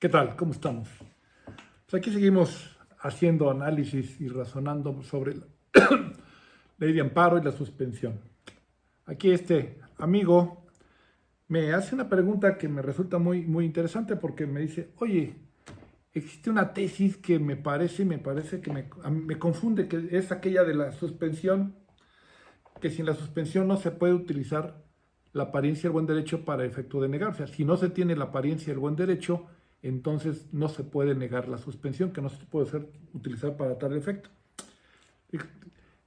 ¿Qué tal? ¿Cómo estamos? Pues aquí seguimos haciendo análisis y razonando sobre la ley de amparo y la suspensión. Aquí este amigo me hace una pregunta que me resulta muy interesante porque me dice, oye, existe una tesis que me parece que me confunde, que es aquella de la suspensión, que sin la suspensión no se puede utilizar la apariencia del buen derecho para efecto de negar. O sea, si no se tiene la apariencia del buen derecho, entonces no se puede negar la suspensión, que no se puede utilizar para tal efecto.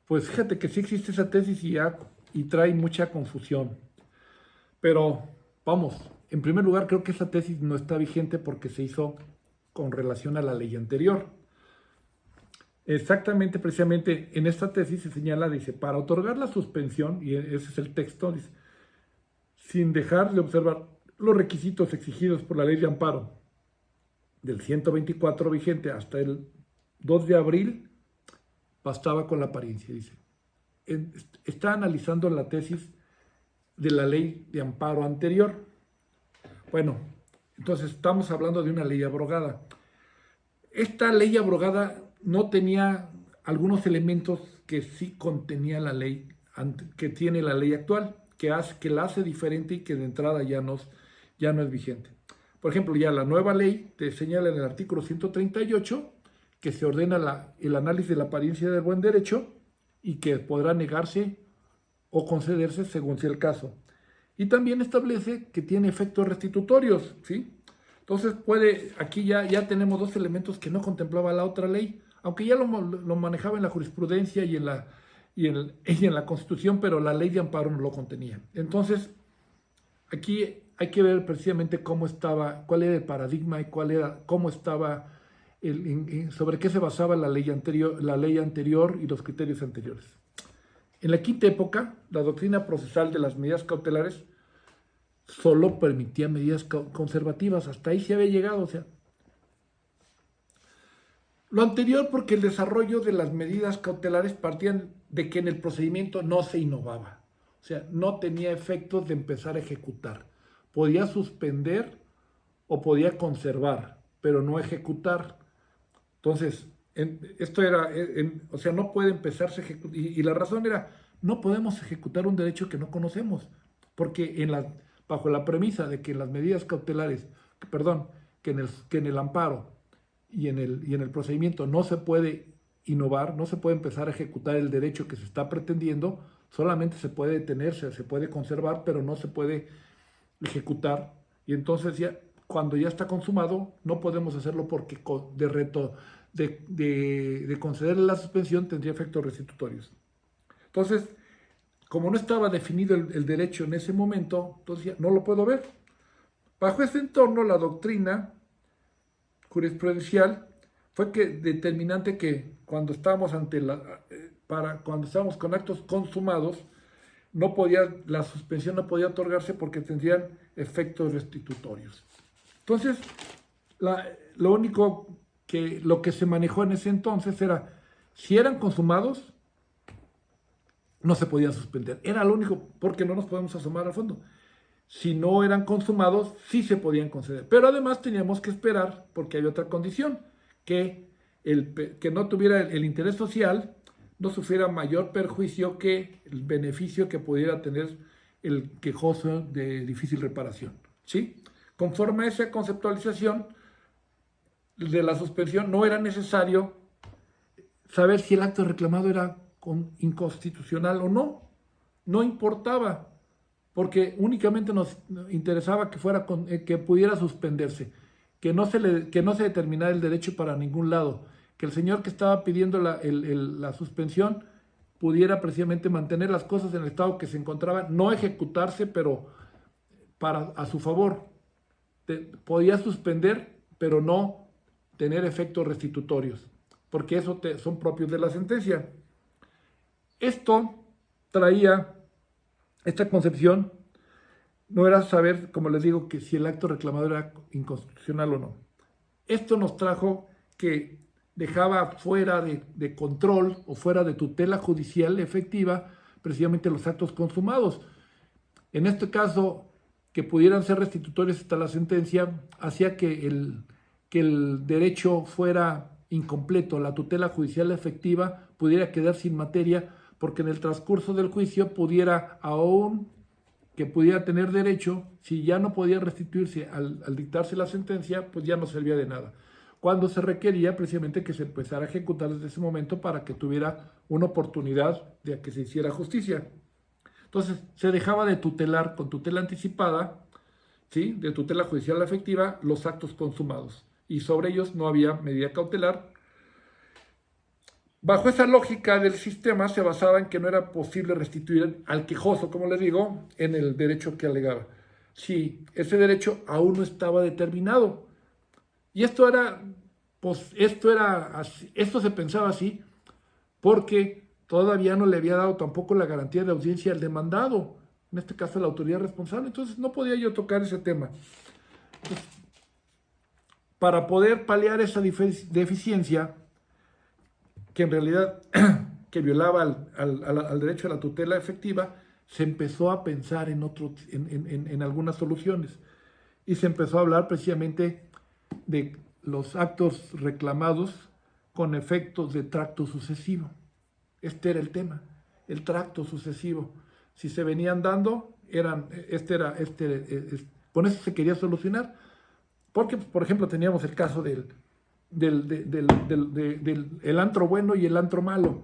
Pues fíjate que sí existe esa tesis y trae mucha confusión. Pero vamos, en primer lugar creo que esa tesis no está vigente porque se hizo con relación a la ley anterior. Exactamente, precisamente en esta tesis se señala, dice, para otorgar la suspensión, y ese es el texto, dice, sin dejar de observar los requisitos exigidos por la ley de amparo del 124 vigente hasta el 2 de abril, bastaba con la apariencia, dice. Está analizando la tesis de la ley de amparo anterior. Bueno, entonces estamos hablando de una ley abrogada. Esta ley abrogada no tenía algunos elementos que sí contenía la ley, que tiene la ley actual, que la hace diferente y que de entrada ya no es vigente. Por ejemplo, ya la nueva ley te señala en el artículo 138 que se ordena el análisis de la apariencia del buen derecho y que podrá negarse o concederse según sea el caso. Y también establece que tiene efectos restitutorios, ¿sí? Entonces aquí ya tenemos dos elementos que no contemplaba la otra ley, aunque ya lo manejaba en la jurisprudencia y en la Constitución, pero la ley de amparo no lo contenía. Entonces, aquí hay que ver precisamente cuál era el paradigma y cómo estaba, sobre qué se basaba la ley anterior y los criterios anteriores. En la quinta época, la doctrina procesal de las medidas cautelares solo permitía medidas conservativas, hasta ahí se había llegado, o sea. Lo anterior porque el desarrollo de las medidas cautelares partían de que en el procedimiento no se innovaba, o sea, no tenía efectos de empezar a ejecutar. Podía suspender o podía conservar, pero no ejecutar. Entonces, esto era, o sea, no puede empezarse a ejecutar, y la razón era, no podemos ejecutar un derecho que no conocemos, porque bajo la premisa de que en las medidas cautelares, perdón, que en el amparo y en el procedimiento no se puede innovar, no se puede empezar a ejecutar el derecho que se está pretendiendo, solamente se puede detenerse, se puede conservar, pero no se puede ejecutar, y entonces cuando ya está consumado, no podemos hacerlo porque de concederle la suspensión tendría efectos restitutorios. Entonces, como no estaba definido el derecho en ese momento, entonces no lo puedo ver. Bajo ese entorno, la doctrina jurisprudencial fue determinante que cuando estábamos cuando estábamos con actos consumados, la suspensión no podía otorgarse porque tendrían efectos restitutorios. Entonces, lo que se manejó en ese entonces era, si eran consumados, no se podían suspender. Era lo único, porque no nos podemos asomar al fondo. Si no eran consumados, sí se podían conceder. Pero además teníamos que esperar, porque había otra condición, que no tuviera el interés social, no sufriera mayor perjuicio que el beneficio que pudiera tener el quejoso de difícil reparación, ¿sí? Conforme a esa conceptualización de la suspensión, no era necesario saber si el acto reclamado era inconstitucional o no. No importaba, porque únicamente nos interesaba que pudiera suspenderse, que no se determinara el derecho para ningún lado, que el señor que estaba pidiendo la suspensión pudiera precisamente mantener las cosas en el estado que se encontraban, no ejecutarse, pero a su favor. Podía suspender, pero no tener efectos restitutorios, porque eso son propios de la sentencia. Esta concepción no era saber, como les digo, que si el acto reclamado era inconstitucional o no. Esto nos trajo que dejaba fuera de control o fuera de tutela judicial efectiva precisamente los actos consumados. En este caso, que pudieran ser restitutorios hasta la sentencia, hacía que que el derecho fuera incompleto, la tutela judicial efectiva pudiera quedar sin materia, porque en el transcurso del juicio pudiera, aún que pudiera tener derecho, si ya no podía restituirse al dictarse la sentencia, pues ya no servía de nada. Cuando se requería precisamente que se empezara a ejecutar desde ese momento para que tuviera una oportunidad de que se hiciera justicia. Entonces, se dejaba de tutelar con tutela anticipada, ¿sí?, de tutela judicial efectiva, los actos consumados. Y sobre ellos no había medida cautelar. Bajo esa lógica del sistema se basaba en que no era posible restituir al quejoso, como les digo, en el derecho que alegaba. Si ese derecho aún no estaba determinado. Y esto era, pues, esto se pensaba así porque todavía no le había dado tampoco la garantía de audiencia al demandado, en este caso la autoridad responsable. Entonces no podía yo tocar ese tema. Entonces, para poder paliar esa deficiencia, que en realidad que violaba al derecho a la tutela efectiva, se empezó a pensar en algunas soluciones. Y se empezó a hablar precisamente de los actos reclamados con efectos de tracto sucesivo. Este era el tema, el tracto sucesivo. Si se venían dando, con eso se quería solucionar. Porque, por ejemplo, teníamos el caso del el antro bueno y el antro malo.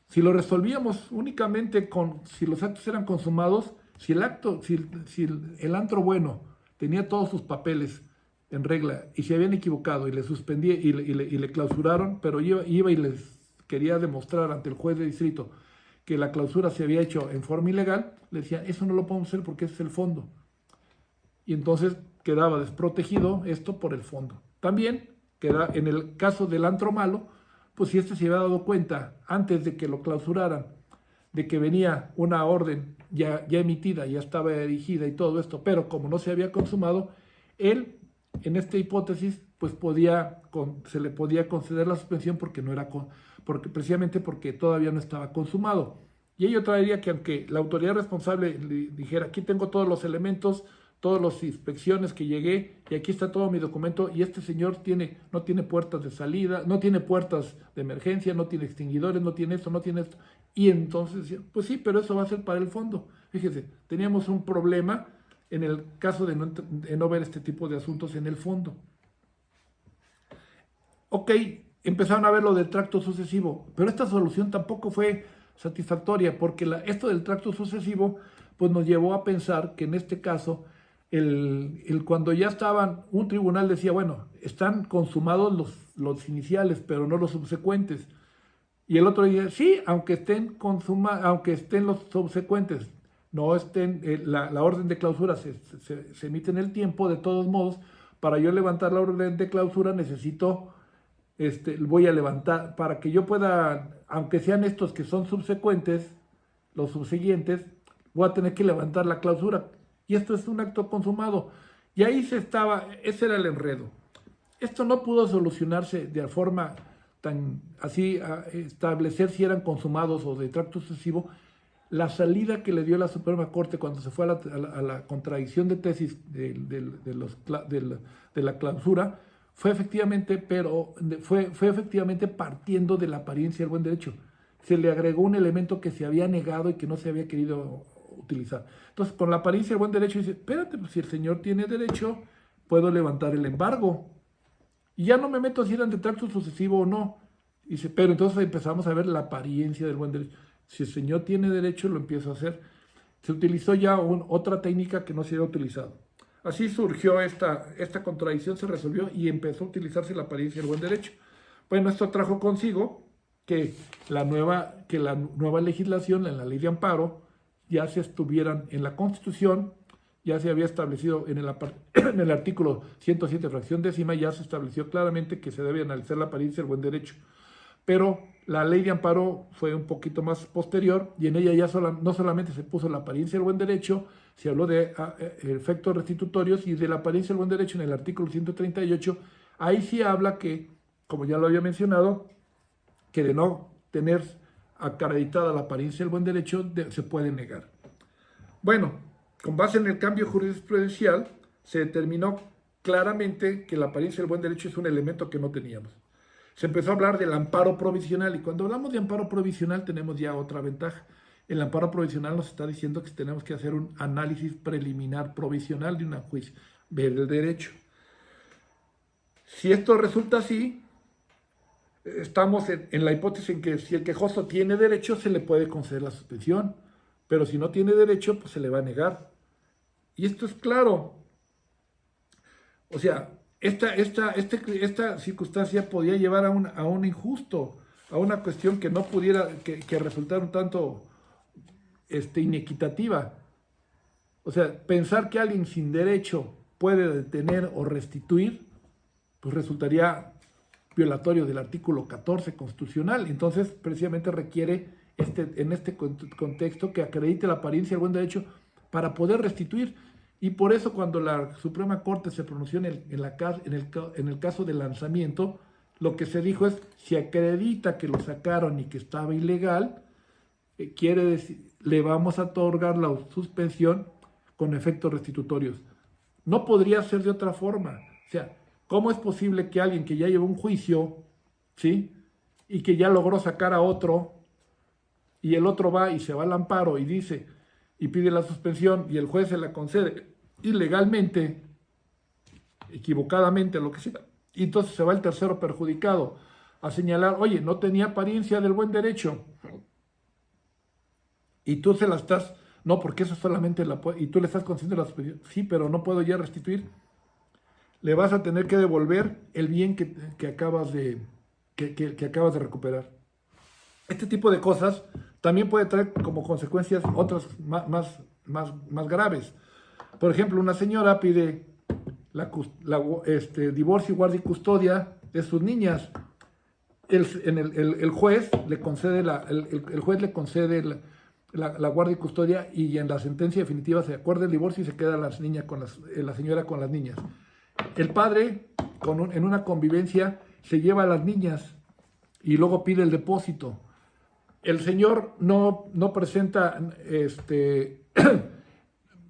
Si lo resolvíamos únicamente si los actos eran consumados, si el antro bueno tenía todos sus papeles en regla y se habían equivocado y le suspendía y le clausuraron, pero iba y les quería demostrar ante el juez de distrito que la clausura se había hecho en forma ilegal, le decía, eso no lo podemos hacer porque ese es el fondo. Y entonces quedaba desprotegido esto por el fondo. También queda en el caso del antro malo, pues si este se había dado cuenta antes de que lo clausuraran, de que venía una orden ya emitida, ya estaba erigida y todo esto, pero como no se había consumado, él, en esta hipótesis, pues se le podía conceder la suspensión precisamente porque todavía no estaba consumado. Y ello traería que aunque la autoridad responsable le dijera, aquí tengo todos los elementos, todas las inspecciones que llegué, y aquí está todo mi documento, y este señor no tiene puertas de salida, no tiene puertas de emergencia, no tiene extinguidores, no tiene esto, no tiene esto. Y entonces, pues sí, pero eso va a ser para el fondo. Fíjese, teníamos un problema en el caso de no ver este tipo de asuntos en el fondo. Ok, empezaron a ver lo del tracto sucesivo, pero esta solución tampoco fue satisfactoria, porque esto del tracto sucesivo pues nos llevó a pensar que en este caso, cuando ya un tribunal decía, bueno, están consumados los iniciales, pero no los subsecuentes. Y el otro decía, sí, aunque estén los subsecuentes, no estén, la orden de clausura se emite en el tiempo, de todos modos, para yo levantar la orden de clausura necesito, voy a levantar, para que yo pueda, aunque sean estos que son subsecuentes, los subsiguientes, voy a tener que levantar la clausura. Y esto es un acto consumado. Y ahí ese era el enredo. Esto no pudo solucionarse de forma tan así, establecer si eran consumados o de tracto sucesivo. La salida que le dio la Suprema Corte cuando se fue a la contradicción de tesis de la clausura fue efectivamente partiendo de la apariencia del buen derecho. Se le agregó un elemento que se había negado y que no se había querido utilizar. Entonces, con la apariencia del buen derecho dice, espérate, pues si el señor tiene derecho, puedo levantar el embargo. Y ya no me meto si eran de tracto sucesivo o no. Dice, pero entonces empezamos a ver la apariencia del buen derecho. Si el señor tiene derecho, lo empiezo a hacer. Se utilizó ya otra técnica que no se había utilizado. Así surgió esta contradicción, se resolvió y empezó a utilizarse la apariencia del buen derecho. Bueno, esto trajo consigo que la nueva legislación, en la ley de amparo, ya se estuvieran en la Constitución, ya se había establecido en el artículo 107, fracción décima, ya se estableció claramente que se debe analizar la apariencia del buen derecho. Pero la ley de amparo fue un poquito más posterior y en ella ya no solamente se puso la apariencia del buen derecho, se habló de efectos restitutorios y de la apariencia del buen derecho en el artículo 138. Ahí sí habla que, como ya lo había mencionado, que de no tener acreditada la apariencia del buen derecho se puede negar. Bueno, con base en el cambio jurisprudencial se determinó claramente que la apariencia del buen derecho es un elemento que no teníamos. Se empezó a hablar del amparo provisional, y cuando hablamos de amparo provisional tenemos ya otra ventaja. El amparo provisional nos está diciendo que tenemos que hacer un análisis preliminar provisional de una juicio, ver el derecho. Si esto resulta así, estamos en la hipótesis en que si el quejoso tiene derecho, se le puede conceder la suspensión, pero si no tiene derecho, pues se le va a negar. Y esto es claro. O sea, esta circunstancia podía llevar a un injusto, a una cuestión que no pudiera, que resultara un tanto inequitativa. O sea, pensar que alguien sin derecho puede detener o restituir, pues resultaría violatorio del artículo 14 constitucional. Entonces, precisamente requiere en este contexto que acredite la apariencia del buen derecho para poder restituir. Y por eso cuando la Suprema Corte se pronunció en el caso del lanzamiento, lo que se dijo es, si acredita que lo sacaron y que estaba ilegal, quiere decir, le vamos a otorgar la suspensión con efectos restitutorios. No podría ser de otra forma. O sea, ¿cómo es posible que alguien que ya llevó un juicio, ¿sí?, y que ya logró sacar a otro, y el otro va y se va al amparo y dice, y pide la suspensión, y el juez se la concede ilegalmente, equivocadamente, lo que sea, y entonces se va el tercero perjudicado a señalar, oye, no tenía apariencia del buen derecho, y tú se la estás, no, porque eso solamente y tú le estás concediendo la suspensión, sí, pero no puedo ya restituir, le vas a tener que devolver el bien que acabas de recuperar. Este tipo de cosas también puede traer como consecuencias otras más graves. Por ejemplo, una señora pide divorcio, guardia y custodia de sus niñas. El juez le concede la guardia y custodia, y en la sentencia definitiva se acuerda el divorcio y se queda la señora con las niñas. El padre, en una convivencia, se lleva a las niñas y luego pide el depósito. El señor no presenta,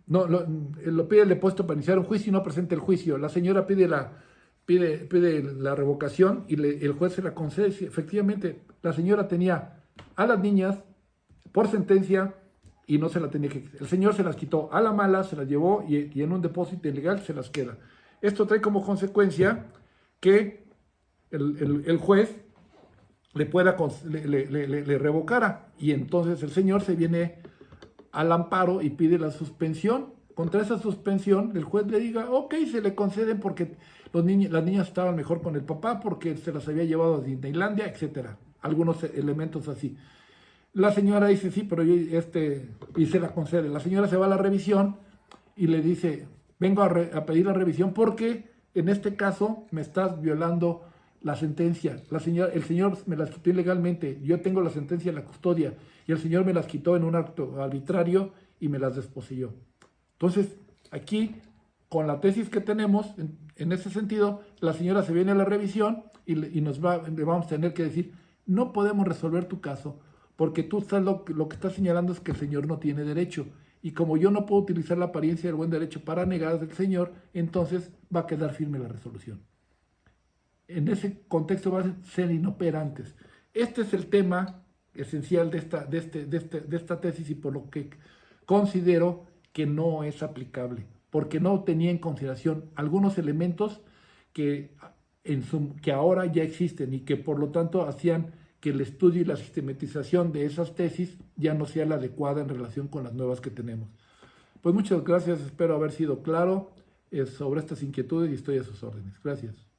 lo pide el depósito para iniciar un juicio y no presenta el juicio. La señora pide la revocación y el juez se la concede. Efectivamente, la señora tenía a las niñas por sentencia y no se la tenía que quitar. El señor se las quitó a la mala, se las llevó y en un depósito ilegal se las queda. Esto trae como consecuencia que el juez le revocara, y entonces el señor se viene al amparo y pide la suspensión. Contra esa suspensión el juez le diga, ok, se le conceden porque las niñas estaban mejor con el papá, porque se las había llevado a Disneylandia, etcétera, algunos elementos así. La señora dice, sí, pero y se la concede. La señora se va a la revisión y le dice, vengo a pedir la revisión porque en este caso me estás violando la sentencia. El señor me las quitó ilegalmente, yo tengo la sentencia en la custodia, y el señor me las quitó en un acto arbitrario y me las desposeyó. Entonces, aquí, con la tesis que tenemos, en ese sentido, la señora se viene a la revisión y le vamos a tener que decir, no podemos resolver tu caso, porque tú lo que estás señalando es que el señor no tiene derecho, y como yo no puedo utilizar la apariencia del buen derecho para negar al señor, entonces va a quedar firme la resolución. En ese contexto van a ser inoperantes. Este es el tema esencial de esta tesis, y por lo que considero que no es aplicable, porque no tenía en consideración algunos elementos que ahora ya existen y que por lo tanto hacían que el estudio y la sistematización de esas tesis ya no sea la adecuada en relación con las nuevas que tenemos. Pues muchas gracias, espero haber sido claro sobre estas inquietudes y estoy a sus órdenes. Gracias.